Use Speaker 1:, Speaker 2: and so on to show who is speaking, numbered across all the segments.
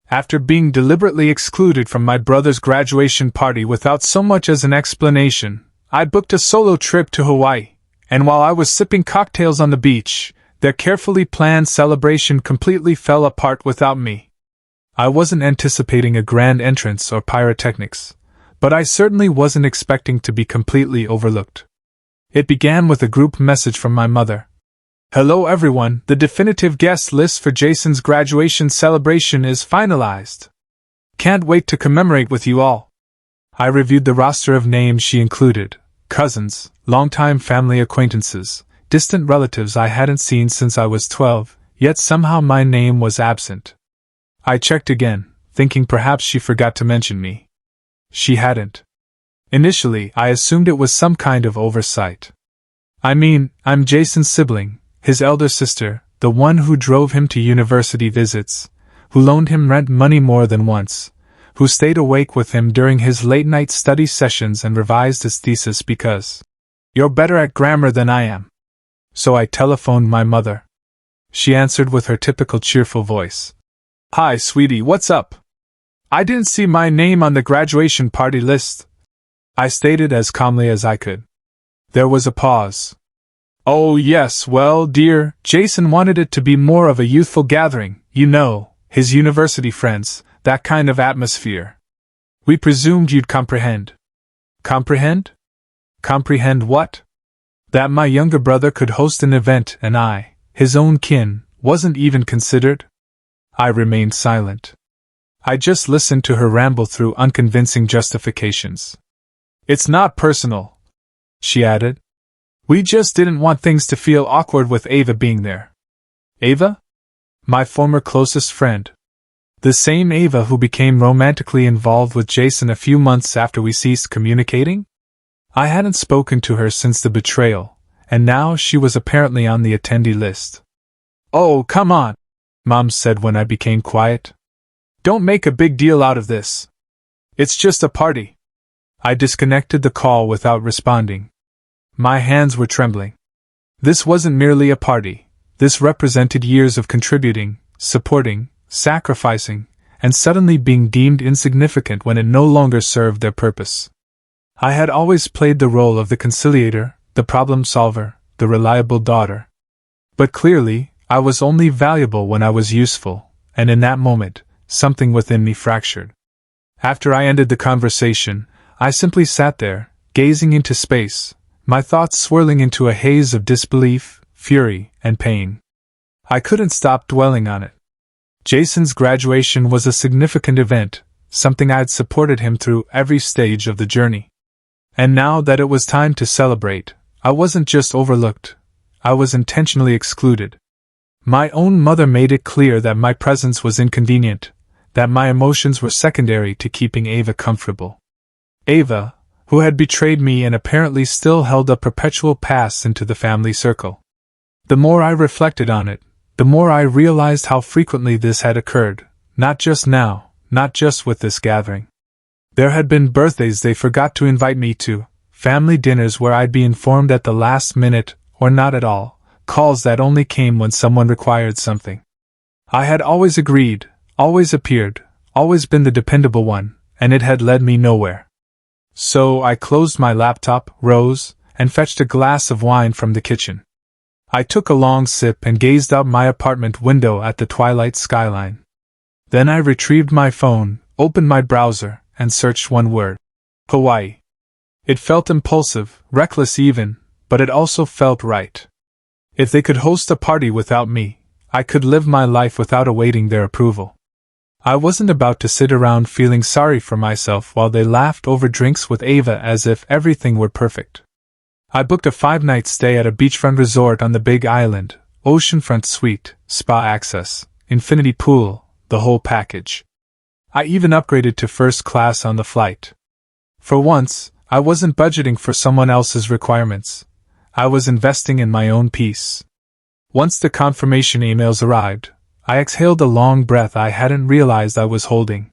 Speaker 1: After being deliberately excluded from my brother's graduation party without so much as an explanation, I booked a solo trip to Hawaii, and while I was sipping cocktails on the beach, their carefully planned celebration completely fell apart without me. I wasn't anticipating a grand entrance or pyrotechnics, but I certainly wasn't expecting to be completely overlooked. It began with a group message from my mother. "Hello everyone, the definitive guest list for Jason's graduation celebration is finalized. Can't wait to commemorate with you all." I reviewed the roster of names she included: cousins, longtime family acquaintances, distant relatives I hadn't seen since I was 12, yet somehow my name was absent. I checked again, thinking perhaps she forgot to mention me. She hadn't. Initially, I assumed it was some kind of oversight. I mean, I'm Jason's sibling, his elder sister, the one who drove him to university visits, who loaned him rent money more than once, who stayed awake with him during his late-night study sessions and revised his thesis because "You're better at grammar than I am." So I telephoned my mother. She answered with her typical cheerful voice. "Hi, sweetie, what's up? I didn't see my name on the graduation party list," I stated as calmly as I could. There was a pause. "Oh yes, well, dear, Jason wanted it to be more of a youthful gathering, you know, his university friends, that kind of atmosphere. We presumed you'd comprehend." Comprehend? Comprehend what? That my younger brother could host an event and I, his own kin, wasn't even considered? I remained silent. I just listened to her ramble through unconvincing justifications. "It's not personal," she added. "We just didn't want things to feel awkward with Ava being there." Ava? My former closest friend. The same Ava who became romantically involved with Jason a few months after we ceased communicating? I hadn't spoken to her since the betrayal, and now she was apparently on the attendee list. "Oh, come on," Mom said when I became quiet. "Don't make a big deal out of this. It's just a party." I disconnected the call without responding. My hands were trembling. This wasn't merely a party. This represented years of contributing, supporting, sacrificing, and suddenly being deemed insignificant when it no longer served their purpose. I had always played the role of the conciliator, the problem solver, the reliable daughter. But clearly, I was only valuable when I was useful, and in that moment, something within me fractured. After I ended the conversation, I simply sat there, gazing into space, my thoughts swirling into a haze of disbelief, fury, and pain. I couldn't stop dwelling on it. Jason's graduation was a significant event, something I'd supported him through every stage of the journey. And now that it was time to celebrate, I wasn't just overlooked, I was intentionally excluded. My own mother made it clear that my presence was inconvenient, that my emotions were secondary to keeping Ava comfortable. Ava, who had betrayed me and apparently still held a perpetual pass into the family circle. The more I reflected on it, the more I realized how frequently this had occurred, not just now, not just with this gathering. There had been birthdays they forgot to invite me to, family dinners where I'd be informed at the last minute, or not at all, calls that only came when someone required something. I had always agreed, always appeared, always been the dependable one, and it had led me nowhere. So I closed my laptop, rose, and fetched a glass of wine from the kitchen. I took a long sip and gazed out my apartment window at the twilight skyline. Then I retrieved my phone, opened my browser, and searched one word: Hawaii. It felt impulsive, reckless even, but it also felt right. If they could host a party without me, I could live my life without awaiting their approval. I wasn't about to sit around feeling sorry for myself while they laughed over drinks with Ava as if everything were perfect. I booked a 5-night stay at a beachfront resort on the Big Island, oceanfront suite, spa access, infinity pool, the whole package. I even upgraded to first class on the flight. For once, I wasn't budgeting for someone else's requirements. I was investing in my own peace. Once the confirmation emails arrived, I exhaled a long breath I hadn't realized I was holding.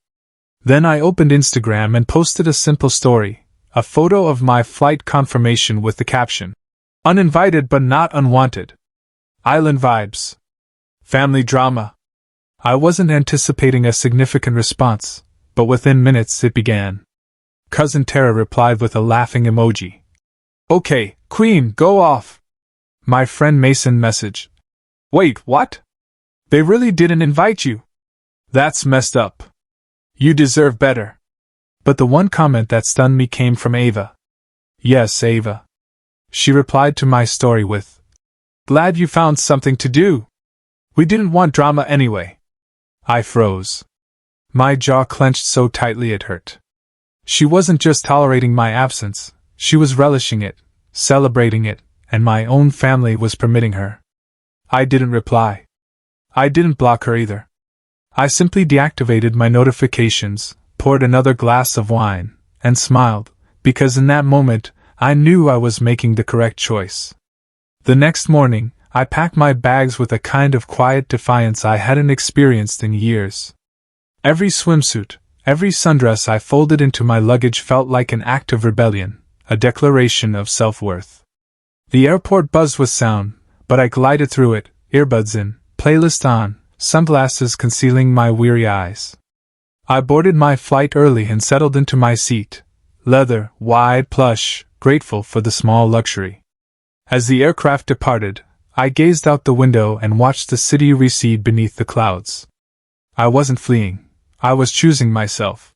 Speaker 1: Then I opened Instagram and posted a simple story, a photo of my flight confirmation with the caption: "Uninvited but not unwanted. Island vibes. Family drama." I wasn't anticipating a significant response, but within minutes it began. Cousin Tara replied with a laughing emoji. Okay, Queen, go off. My friend Mason messaged. Wait, what? They really didn't invite you? That's messed up. You deserve better. But the one comment that stunned me came from Ava. Yes, Ava. She replied to my story with, Glad you found something to do. We didn't want drama anyway. I froze. My jaw clenched so tightly it hurt. She wasn't just tolerating my absence, she was relishing it, celebrating it, and my own family was permitting her. I didn't reply. I didn't block her either. I simply deactivated my notifications, poured another glass of wine, and smiled, because in that moment, I knew I was making the correct choice. The next morning, I packed my bags with a kind of quiet defiance I hadn't experienced in years. Every swimsuit, every sundress I folded into my luggage felt like an act of rebellion, a declaration of self-worth. The airport buzzed with sound, but I glided through it, earbuds in, playlist on, sunglasses concealing my weary eyes. I boarded my flight early and settled into my seat, leather, wide, plush, grateful for the small luxury. As the aircraft departed, I gazed out the window and watched the city recede beneath the clouds. I wasn't fleeing, I was choosing myself.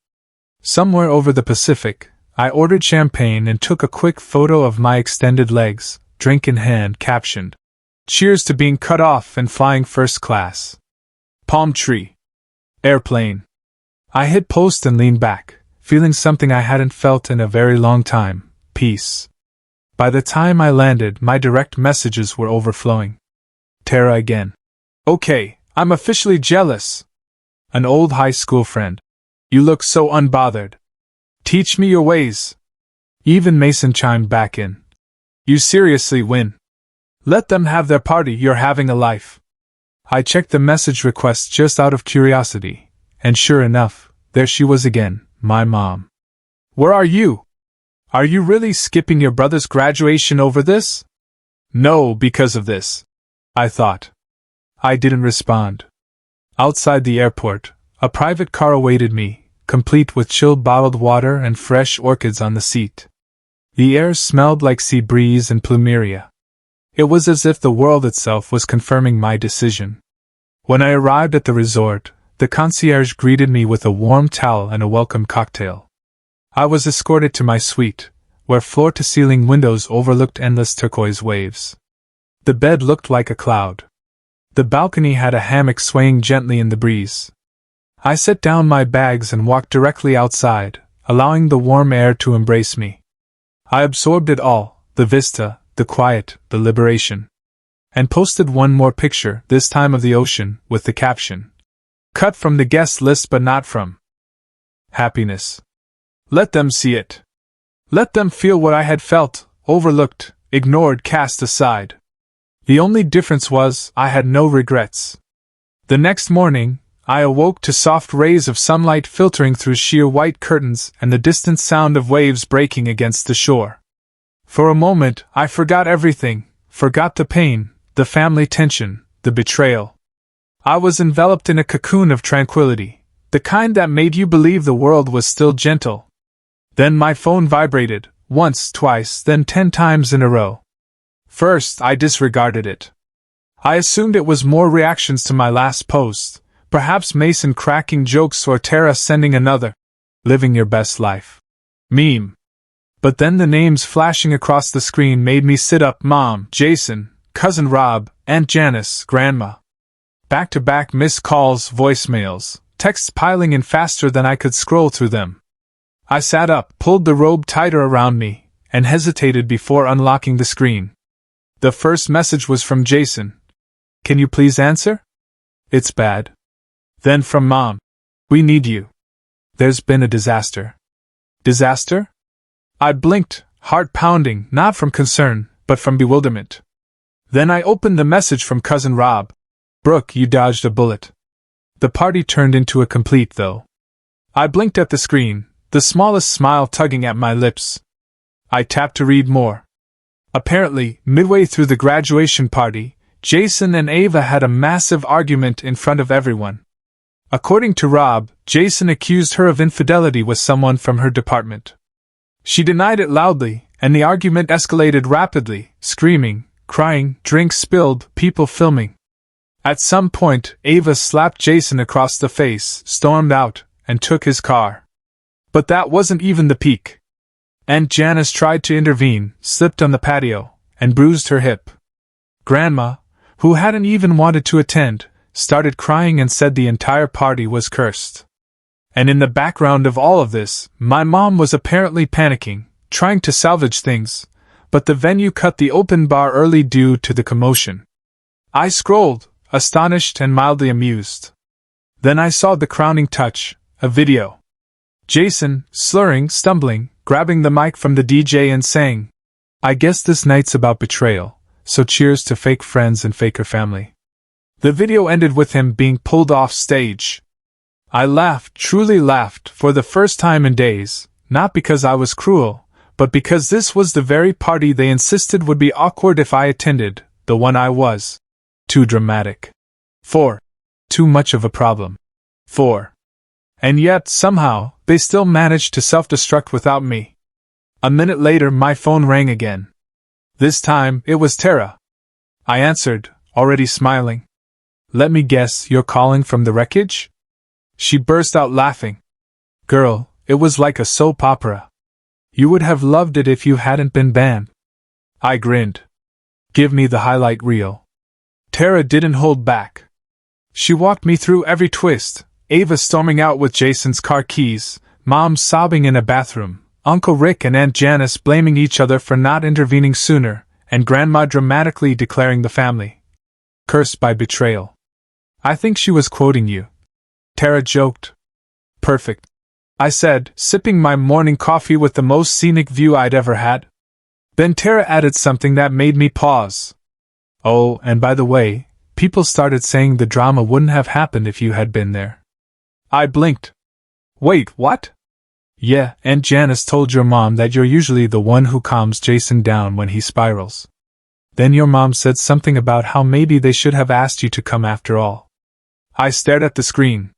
Speaker 1: Somewhere over the Pacific, I ordered champagne and took a quick photo of my extended legs, drink in hand, captioned, Cheers to being cut off and flying first class. Palm tree. Airplane. I hit post and leaned back, feeling something I hadn't felt in a very long time, peace. By the time I landed, my direct messages were overflowing. Tara again. Okay, I'm officially jealous. An old high school friend. You look so unbothered. Teach me your ways. Even Mason chimed back in. You seriously win. Let them have their party, you're having a life. I checked the message request just out of curiosity, and sure enough, there she was again, my mom. Where are you? Are you really skipping your brother's graduation over this? No, because of this. I thought. I didn't respond. Outside the airport, a private car awaited me, complete with chilled bottled water and fresh orchids on the seat. The air smelled like sea breeze and plumeria. It was as if the world itself was confirming my decision. When I arrived at the resort, the concierge greeted me with a warm towel and a welcome cocktail. I was escorted to my suite, where floor-to-ceiling windows overlooked endless turquoise waves. The bed looked like a cloud. The balcony had a hammock swaying gently in the breeze. I set down my bags and walked directly outside, allowing the warm air to embrace me. I absorbed it all, the vista, the quiet, the liberation. And posted one more picture, this time of the ocean, with the caption, Cut from the guest list but not from happiness. Let them see it. Let them feel what I had felt, overlooked, ignored, cast aside. The only difference was, I had no regrets. The next morning, I awoke to soft rays of sunlight filtering through sheer white curtains and the distant sound of waves breaking against the shore. For a moment, I forgot everything, forgot the pain, the family tension, the betrayal. I was enveloped in a cocoon of tranquility, the kind that made you believe the world was still gentle. Then my phone vibrated, once, twice, then 10 times in a row. First, I disregarded it. I assumed it was more reactions to my last post, perhaps Mason cracking jokes or Tara sending another, living your best life meme. But then the names flashing across the screen made me sit up. Mom, Jason, Cousin Rob, Aunt Janice, Grandma. Back-to-back missed calls, voicemails, texts piling in faster than I could scroll through them. I sat up, pulled the robe tighter around me, and hesitated before unlocking the screen. The first message was from Jason. Can you please answer? It's bad. Then from Mom. We need you. There's been a disaster. Disaster? I blinked, heart pounding, not from concern, but from bewilderment. Then I opened the message from Cousin Rob. Brooke, you dodged a bullet. The party turned into a complete though. I blinked at the screen, the smallest smile tugging at my lips. I tapped to read more. Apparently, midway through the graduation party, Jason and Ava had a massive argument in front of everyone. According to Rob, Jason accused her of infidelity with someone from her department. She denied it loudly, and the argument escalated rapidly, screaming, crying, drinks spilled, people filming. At some point, Ava slapped Jason across the face, stormed out, and took his car. But that wasn't even the peak. Aunt Janice tried to intervene, slipped on the patio, and bruised her hip. Grandma, who hadn't even wanted to attend, started crying and said the entire party was cursed. And in the background of all of this, my mom was apparently panicking, trying to salvage things, but the venue cut the open bar early due to the commotion. I scrolled, astonished and mildly amused. Then I saw the crowning touch, a video. Jason, slurring, stumbling, grabbing the mic from the DJ and saying, "I guess this night's about betrayal, so cheers to fake friends and faker family." The video ended with him being pulled off stage. I laughed, truly laughed, for the first time in days, not because I was cruel, but because this was the very party they insisted would be awkward if I attended, the one I was. Too dramatic. 4. Too much of a problem. 4. And yet, somehow, they still managed to self-destruct without me. A minute later, my phone rang again. This time, it was Tara. I answered, already smiling. "Let me guess, you're calling from the wreckage?" She burst out laughing. "Girl, it was like a soap opera. You would have loved it if you hadn't been banned." I grinned. "Give me the highlight reel." Tara didn't hold back. She walked me through every twist, Ava storming out with Jason's car keys, Mom sobbing in a bathroom, Uncle Rick and Aunt Janice blaming each other for not intervening sooner, and Grandma dramatically declaring the family cursed by betrayal. "I think she was quoting you," Tara joked. "Perfect," I said, sipping my morning coffee with the most scenic view I'd ever had. Then Tara added something that made me pause. "Oh, and by the way, people started saying the drama wouldn't have happened if you had been there." I blinked. "Wait, what?" "Yeah, Aunt Janice told your mom that you're usually the one who calms Jason down when he spirals. Then your mom said something about how maybe they should have asked you to come after all." I stared at the screen.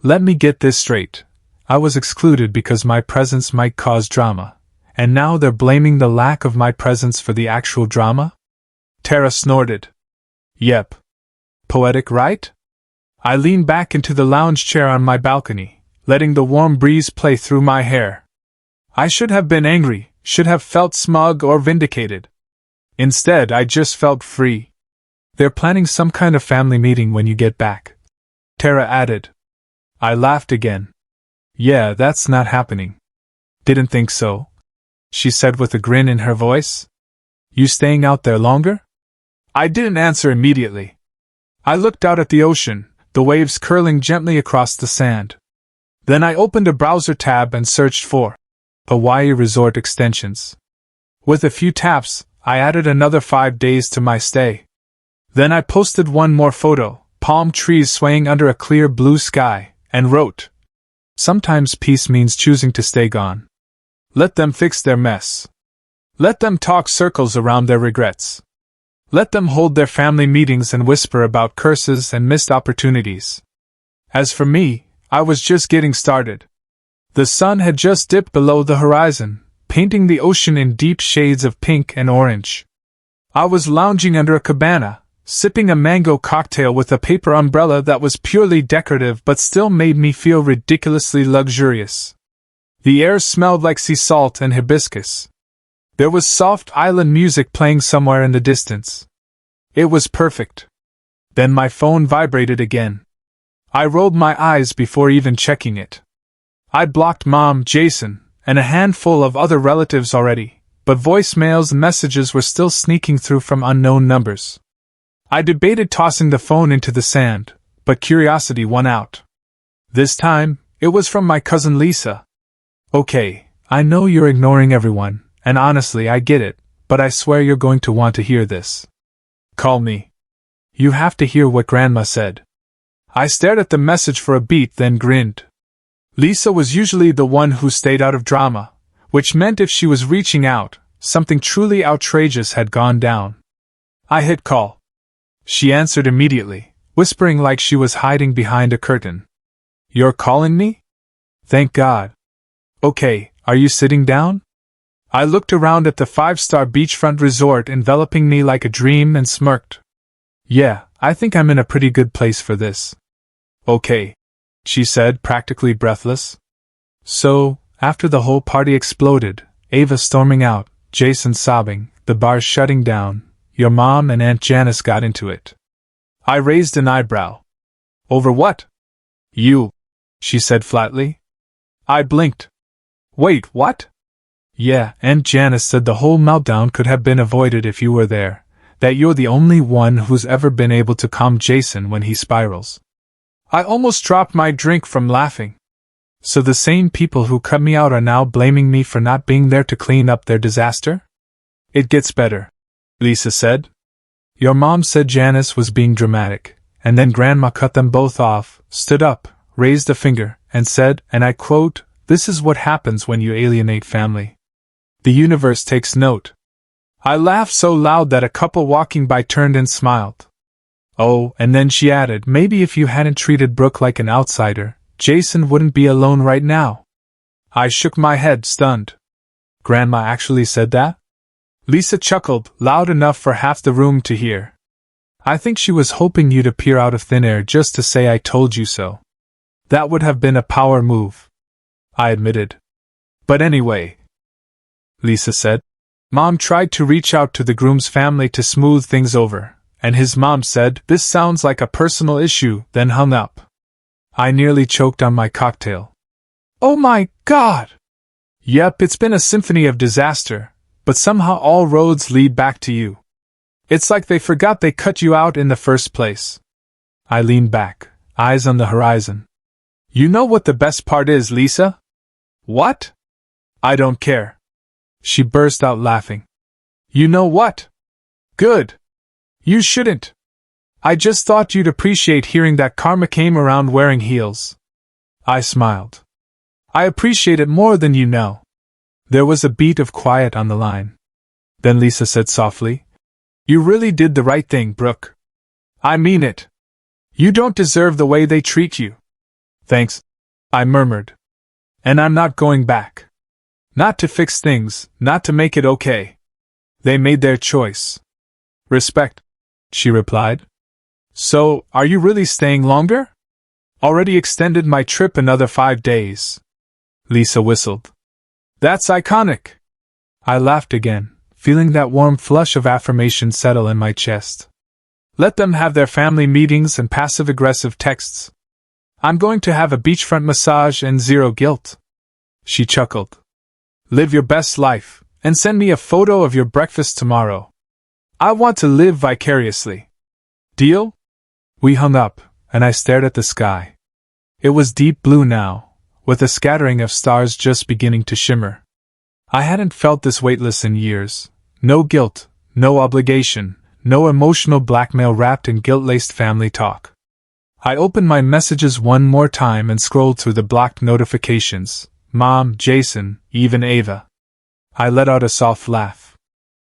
Speaker 1: "Let me get this straight. I was excluded because my presence might cause drama, and now they're blaming the lack of my presence for the actual drama?" Tara snorted. "Yep. Poetic, right?" I leaned back into the lounge chair on my balcony, letting the warm breeze play through my hair. I should have been angry, should have felt smug or vindicated. Instead, I just felt free. "They're planning some kind of family meeting when you get back," Tara added. I laughed again. "Yeah, that's not happening." "Didn't think so," she said with a grin in her voice. "You staying out there longer?" I didn't answer immediately. I looked out at the ocean, the waves curling gently across the sand. Then I opened a browser tab and searched for Hawaii resort extensions. With a few taps, I added another 5 days to my stay. Then I posted one more photo, palm trees swaying under a clear blue sky, and wrote, "Sometimes peace means choosing to stay gone. Let them fix their mess. Let them talk circles around their regrets. Let them hold their family meetings and whisper about curses and missed opportunities." As for me, I was just getting started. The sun had just dipped below the horizon, painting the ocean in deep shades of pink and orange. I was lounging under a cabana, sipping a mango cocktail with a paper umbrella that was purely decorative but still made me feel ridiculously luxurious. The air smelled like sea salt and hibiscus. There was soft island music playing somewhere in the distance. It was perfect. Then my phone vibrated again. I rolled my eyes before even checking it. I'd blocked Mom, Jason, and a handful of other relatives already, but voicemails and messages were still sneaking through from unknown numbers. I debated tossing the phone into the sand, but curiosity won out. This time, it was from my cousin Lisa. "Okay, I know you're ignoring everyone, and honestly I get it, but I swear you're going to want to hear this. Call me. You have to hear what Grandma said." I stared at the message for a beat, then grinned. Lisa was usually the one who stayed out of drama, which meant if she was reaching out, something truly outrageous had gone down. I hit call. She answered immediately, whispering like she was hiding behind a curtain. You're calling me? Thank God. Okay, are you sitting down? I looked around at the 5-star beachfront resort enveloping me like a dream and smirked. Yeah, I think I'm in a pretty good place for this. Okay, she said, practically breathless. So, after the whole party exploded, Ava storming out, Jason sobbing, the bars shutting down, your mom and Aunt Janice got into it. I raised an eyebrow. Over what? You, she said flatly. I blinked. Wait, what? Yeah, Aunt Janice said the whole meltdown could have been avoided if you were there, that you're the only one who's ever been able to calm Jason when he spirals. I almost dropped my drink from laughing. So the same people who cut me out are now blaming me for not being there to clean up their disaster? It gets better, Lisa said. Your mom said Janice was being dramatic, and then Grandma cut them both off, stood up, raised a finger, and said, and I quote, "This is what happens when you alienate family. The universe takes note." I laughed so loud that a couple walking by turned and smiled. Oh, and then she added, maybe if you hadn't treated Brooke like an outsider, Jason wouldn't be alone right now. I shook my head, stunned. Grandma actually said that? Lisa chuckled, loud enough for half the room to hear. I think she was hoping you'd appear out of thin air just to say I told you so. That would have been a power move, I admitted. But anyway, Lisa said, Mom tried to reach out to the groom's family to smooth things over, and his mom said, this sounds like a personal issue, then hung up. I nearly choked on my cocktail. Oh my God! Yep, it's been a symphony of disaster, but somehow all roads lead back to you. It's like they forgot they cut you out in the first place. I leaned back, eyes on the horizon. You know what the best part is, Lisa? What? I don't care. She burst out laughing. You know what? Good. You shouldn't. I just thought you'd appreciate hearing that karma came around wearing heels. I smiled. I appreciate it more than you know. There was a beat of quiet on the line. Then Lisa said softly, You really did the right thing, Brooke. I mean it. You don't deserve the way they treat you. Thanks, I murmured. And I'm not going back. Not to fix things, not to make it okay. They made their choice. Respect, she replied. So, are you really staying longer? Already extended my trip another 5 days. Lisa whistled. That's iconic. I laughed again, feeling that warm flush of affirmation settle in my chest. Let them have their family meetings and passive-aggressive texts. I'm going to have a beachfront massage and zero guilt. She chuckled. Live your best life, and send me a photo of your breakfast tomorrow. I want to live vicariously. Deal? We hung up, and I stared at the sky. It was deep blue now, with a scattering of stars just beginning to shimmer. I hadn't felt this weightless in years. No guilt, no obligation, no emotional blackmail wrapped in guilt-laced family talk. I opened my messages one more time and scrolled through the blocked notifications. Mom, Jason, even Ava. I let out a soft laugh.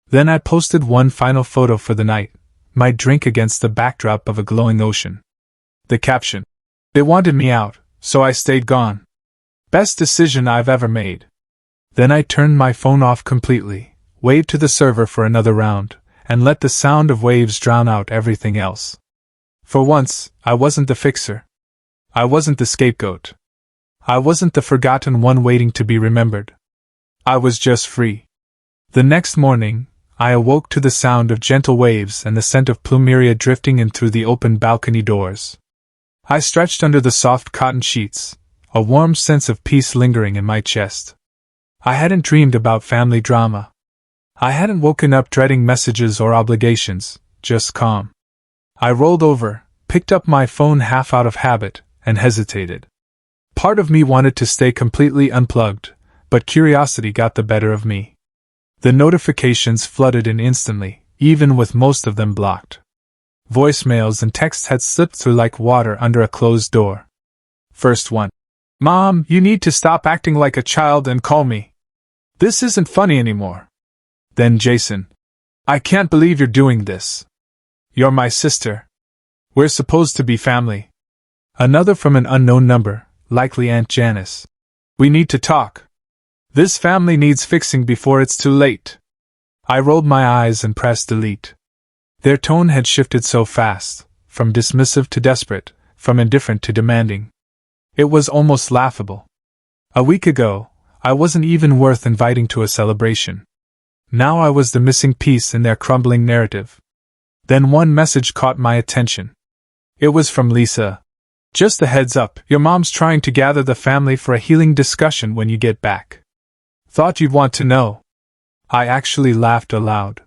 Speaker 1: Then I posted one final photo for the night, my drink against the backdrop of a glowing ocean. The caption, They wanted me out, so I stayed gone. Best decision I've ever made. Then I turned my phone off completely, waved to the server for another round, and let the sound of waves drown out everything else. For once, I wasn't the fixer. I wasn't the scapegoat. I wasn't the forgotten one waiting to be remembered. I was just free. The next morning, I awoke to the sound of gentle waves and the scent of plumeria drifting in through the open balcony doors. I stretched under the soft cotton sheets, a warm sense of peace lingering in my chest. I hadn't dreamed about family drama. I hadn't woken up dreading messages or obligations, just calm. I rolled over, picked up my phone half out of habit, and hesitated. Part of me wanted to stay completely unplugged, but curiosity got the better of me. The notifications flooded in instantly, even with most of them blocked. Voicemails and texts had slipped through like water under a closed door. First one. Mom, you need to stop acting like a child and call me. This isn't funny anymore. Then Jason. I can't believe you're doing this. You're my sister. We're supposed to be family. Another from an unknown number, likely Aunt Janice. We need to talk. This family needs fixing before it's too late. I rolled my eyes and pressed delete. Their tone had shifted so fast, from dismissive to desperate, from indifferent to demanding. It was almost laughable. A week ago, I wasn't even worth inviting to a celebration. Now I was the missing piece in their crumbling narrative. Then one message caught my attention. It was from Lisa. Just a heads up, your mom's trying to gather the family for a healing discussion when you get back. Thought you'd want to know. I actually laughed aloud.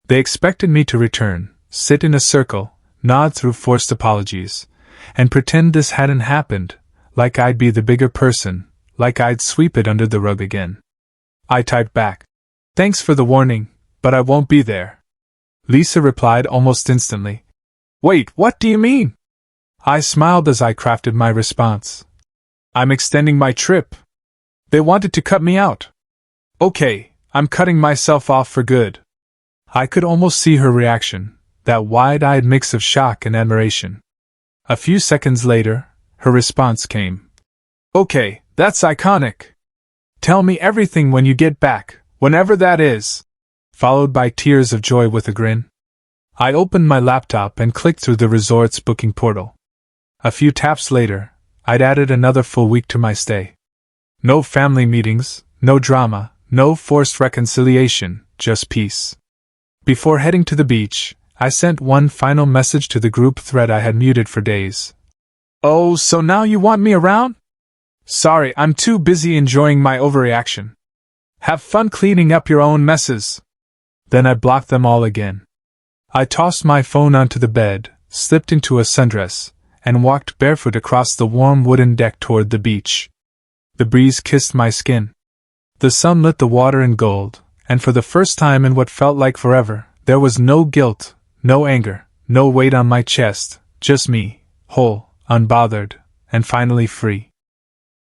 Speaker 1: They expected me to return, sit in a circle, nod through forced apologies, and pretend this hadn't happened, like I'd be the bigger person, like I'd sweep it under the rug again. I typed back, "Thanks for the warning, but I won't be there." Lisa replied almost instantly, "Wait, what do you mean?" I smiled as I crafted my response. "I'm extending my trip. They wanted to cut me out. Okay, I'm cutting myself off for good." I could almost see her reaction, that wide-eyed mix of shock and admiration. A few seconds later, her response came. "Okay, that's iconic. Tell me everything when you get back, whenever that is," followed by tears of joy with a grin. I opened my laptop and clicked through the resort's booking portal. A few taps later, I'd added another full week to my stay. No family meetings, no drama, no forced reconciliation, just peace. Before heading to the beach, I sent one final message to the group thread I had muted for days. "Oh, so now you want me around? Sorry, I'm too busy enjoying my overreaction. Have fun cleaning up your own messes." Then I blocked them all again. I tossed my phone onto the bed, slipped into a sundress, and walked barefoot across the warm wooden deck toward the beach. The breeze kissed my skin. The sun lit the water in gold, and for the first time in what felt like forever, there was no guilt, no anger, no weight on my chest, just me, whole, unbothered, and finally free.